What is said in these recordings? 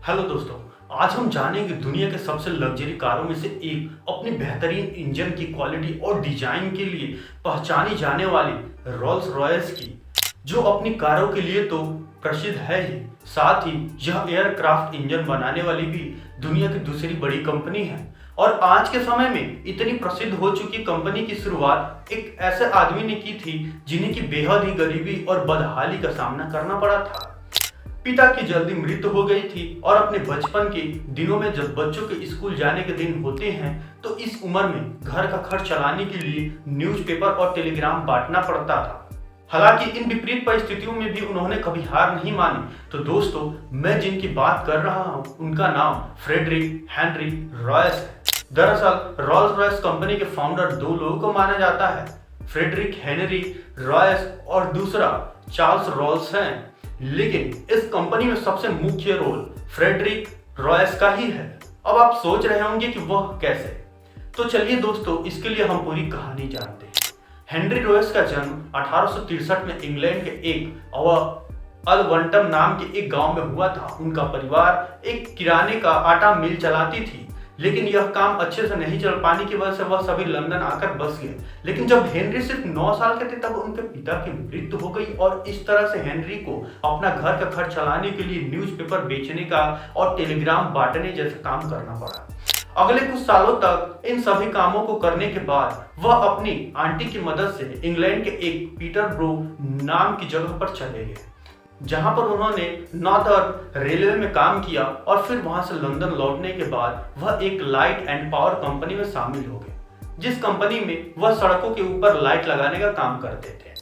Hello दोस्तों, आज हम जानेंगे दुनिया के सबसे लग्जरी कारों में से एक अपनी बेहतरीन इंजन की क्वालिटी और डिजाइन के लिए पहचानी जाने वाली रोल्स रॉयस की, जो अपनी कारों के लिए तो प्रसिद्ध है ही, साथ ही यह एयरक्राफ्ट इंजन बनाने वाली भी दुनिया की दूसरी बड़ी कंपनी है। और आज के समय में इतनी प्रसिद्ध हो चुकी कंपनी की शुरुआत एक ऐसे आदमी ने की थी जिन्हें की बेहद ही गरीबी और बदहाली का सामना करना पड़ा था। पिता की जल्दी मृत्यु हो गई थी और अपने बचपन के दिनों में जब बच्चों के स्कूल जाने के दिन होते हैं तो इस उम्र में घर का खर्च चलाने के लिए न्यूज़पेपर और टेलीग्राम बांटना पड़ता था। हालांकि इन विपरीत परिस्थितियों में भी उन्होंने कभी हार नहीं मानी। तो दोस्तों, मैं जिनकी बात कर रहा हूँ उनका नाम फ्रेडरिक हेनरी रॉयस है। दरअसल रोल्स रॉयस कंपनी के फाउंडर दो लोगों को माना जाता है, फ्रेडरिक हेनरी रॉयस और दूसरा चार्ल्स रॉल्स हैं। लेकिन इस कंपनी में सबसे मुख्य रोल फ्रेडरिक रॉयस का ही है। अब आप सोच रहे होंगे कि वह कैसे, तो चलिए दोस्तों, इसके लिए हम पूरी कहानी जानते हैं। हेनरी रॉयस का जन्म 1863 में इंग्लैंड के एक अलवंटम नाम के एक गांव में हुआ था। उनका परिवार एक किराने का आटा मिल चलाती थी, लेकिन यह काम अच्छे से नहीं चल पाने की वजह से वह सभी लंदन आकर बस गए। लेकिन जब हेनरी सिर्फ 9 साल के थे तब उनके पिता की मृत्यु हो गई और इस तरह से हेनरी को अपना घर का खर्च चलाने के लिए न्यूज़पेपर बेचने का और टेलीग्राम बांटने जैसे काम करना पड़ा। अगले कुछ सालों तक इन सभी कामों को करने के बाद वह अपनी आंटी की मदद से इंग्लैंड के एक पीटरब्रो नाम की जगह पर चले गए, जहां पर उन्होंने नॉर्दर्न रेलवे में काम किया और फिर वहां से लंदन लौटने के बाद वह एक लाइट एंड पावर कंपनी में शामिल हो गए, जिस कंपनी में वह सड़कों के ऊपर लाइट लगाने का काम करते थे।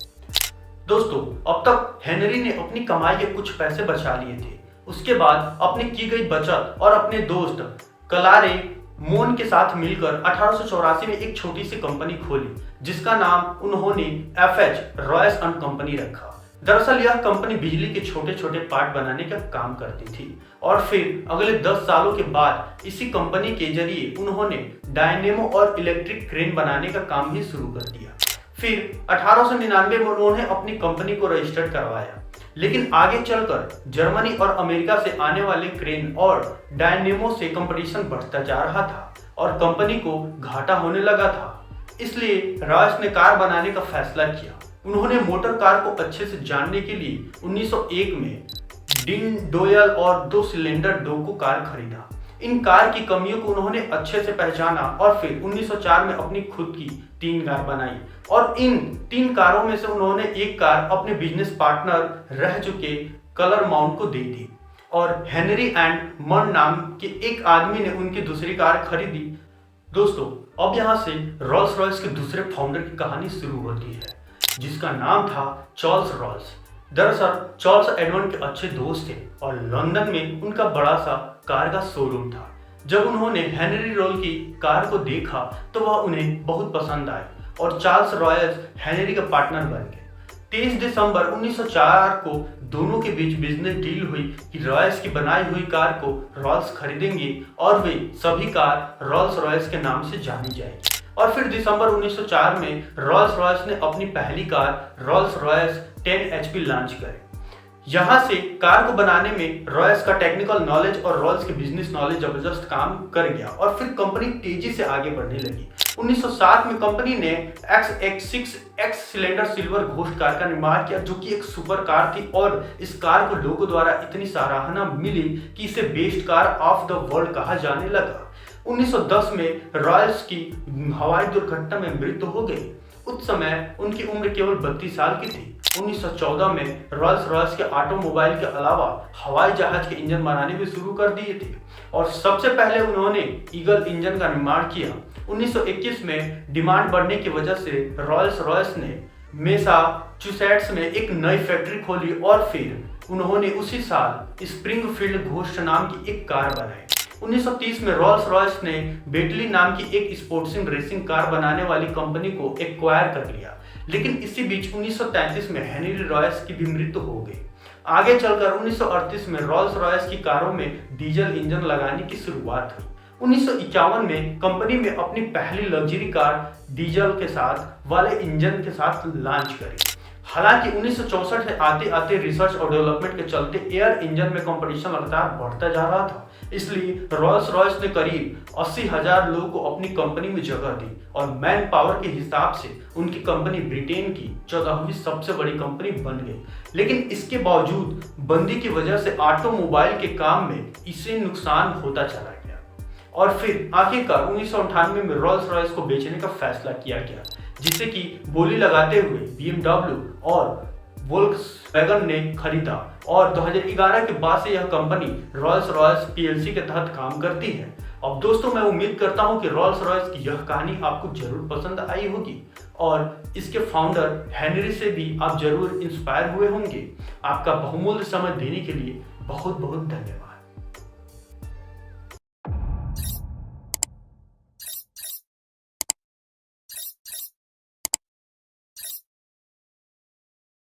दोस्तों, अब तक हेनरी ने अपनी कमाई के कुछ पैसे बचा लिए थे। उसके बाद अपनी की गई बचत और अपने दोस्त क्लारे मोन के साथ मिलकर 1884 में एक छोटी सी कंपनी खोली, जिसका नाम उन्होंने एफ.एच. रॉयस एंड कंपनी रखा। दरअसल यह कंपनी बिजली के छोटे छोटे पार्ट बनाने का काम करती थी और फिर अगले 10 सालों के बाद इसी कंपनी के जरिए उन्होंने डायनेमो और इलेक्ट्रिक क्रेन बनाने का काम भी शुरू कर दिया। फिर 1899 में उन्होंने अपनी कंपनी को रजिस्टर्ड करवाया, लेकिन आगे चलकर जर्मनी और अमेरिका से आने वाले क्रेन और डायनेमो से कंपटीशन बढ़ता जा रहा था और कंपनी को घाटा होने लगा था। इसलिए रॉयस ने कार बनाने का फैसला किया। उन्होंने मोटर कार को अच्छे से जानने के लिए 1901 में डिन डोयल और 2 सिलेंडर डोको कार खरीदा। इन कार की कमियों को उन्होंने अच्छे से पहचाना और फिर 1904 में अपनी खुद की 3 कार बनाई और इन 3 कारों में से उन्होंने एक कार अपने बिजनेस पार्टनर रह चुके कलर माउंट को दे दी और हेनरी एंड मन नाम के एक आदमी ने उनकी दूसरी कार खरीदी। दोस्तों, अब यहाँ से रोल्स रॉयस के दूसरे फाउंडर की कहानी शुरू होती है, जिसका नाम था चार्ल्स रॉल्स। दरअसल चार्ल्स एडवर्ड के अच्छे दोस्त थे और लंदन में उनका बड़ा सा कार का शोरूम था। जब उन्होंने हेनरी रॉल की कार को देखा तो वह उन्हें बहुत पसंद आई और चार्ल्स रॉयस हेनरी का पार्टनर बन गए। 23 दिसंबर 1904 को दोनों के बीच बिजनेस डील हुई कि रॉयस की बनाई हुई कार को रॉल्स खरीदेंगे और वे सभी कार रोल्स रॉयस के नाम से जानी जाएगी। और फिर दिसंबर 1904 में रोल्स रॉयस ने अपनी पहली car Rolls Royce 10 HP launch करी। यहाँ से कार को बनाने में रॉयस का टेक्निकल नॉलेज और रोल्स के बिजनेस नॉलेज जबरदस्त काम कर गया और फिर कंपनी तेजी से आगे बढ़ने लगी। 1907 में कंपनी ने XX6 X cylinder silver ghost car का निर्माण किया, जो कि एक सुपर कार थी और इस कार को लोगों द्वारा इतनी सराहना मिली कि इसे best car of the world कहा जाने लगा। 1910 में रॉयस की हवाई दुर्घटना में मृत्यु हो गई। उस समय उनकी उम्र केवल 32 साल की थी। 1914 में रोल्स रॉयस के ऑटोमोबाइल के अलावा हवाई जहाज के इंजन बनाने भी शुरू कर दिए थे और सबसे पहले उन्होंने ईगल इंजन का निर्माण किया। 1921 में डिमांड बढ़ने की वजह से रोल्स रॉयस ने मैसाचुसेट्स में एक नई फैक्ट्री खोली और फिर उन्होंने उसी साल स्प्रिंगफील्ड घोस्ट नाम की एक कार बनाई। 1930 में रोल्स रॉयस ने बेटली नाम की एक स्पोर्ट्सिंग रेसिंग कार बनाने वाली कंपनी को एक्वायर कर लिया, लेकिन इसी बीच 1933 में हेनरी रॉयस की भी मृत्यु हो गई। आगे चलकर 1938 में रोल्स रॉयस की कारों में डीजल इंजन लगाने की शुरुआत हुई। 1951 में कंपनी में अपनी पहली लग्जरी कार डीजल के साथ वाले इंजन के साथ लॉन्च करी। हालांकि 1964 से आते आते रिसर्च और डेवलपमेंट के चलते एयर इंजन में कंपटीशन लगातार बढ़ता जा रहा था। इसलिए रॉल्स रॉयस ने करीब 80,000 लोगों को अपनी कंपनी में जगह दी और मैन पावर के हिसाब से उनकी कंपनी ब्रिटेन की 14वीं सबसे बड़ी कंपनी बन गई। लेकिन इसके बावजूद बंदी की वजह से ऑटोमोबाइल के काम में इसे नुकसान होता चला गया और फिर आखिरकार 1998 में रॉल्स रॉयस को बेचने का फैसला किया गया, जिसे कि बोली लगाते हुए BMW और वोल्क्सवैगन ने खरीदा और 2011 के बाद से यह कंपनी रॉल्स रॉयस PLC के तहत काम करती है। अब दोस्तों, मैं उम्मीद करता हूं कि रॉल्स रॉयस की यह कहानी आपको जरूर पसंद आई होगी और इसके फाउंडर हेनरी से भी आप जरूर इंस्पायर हुए होंगे। आपका बहुमूल्य समय देने के लिए बहुत बहुत धन्यवाद।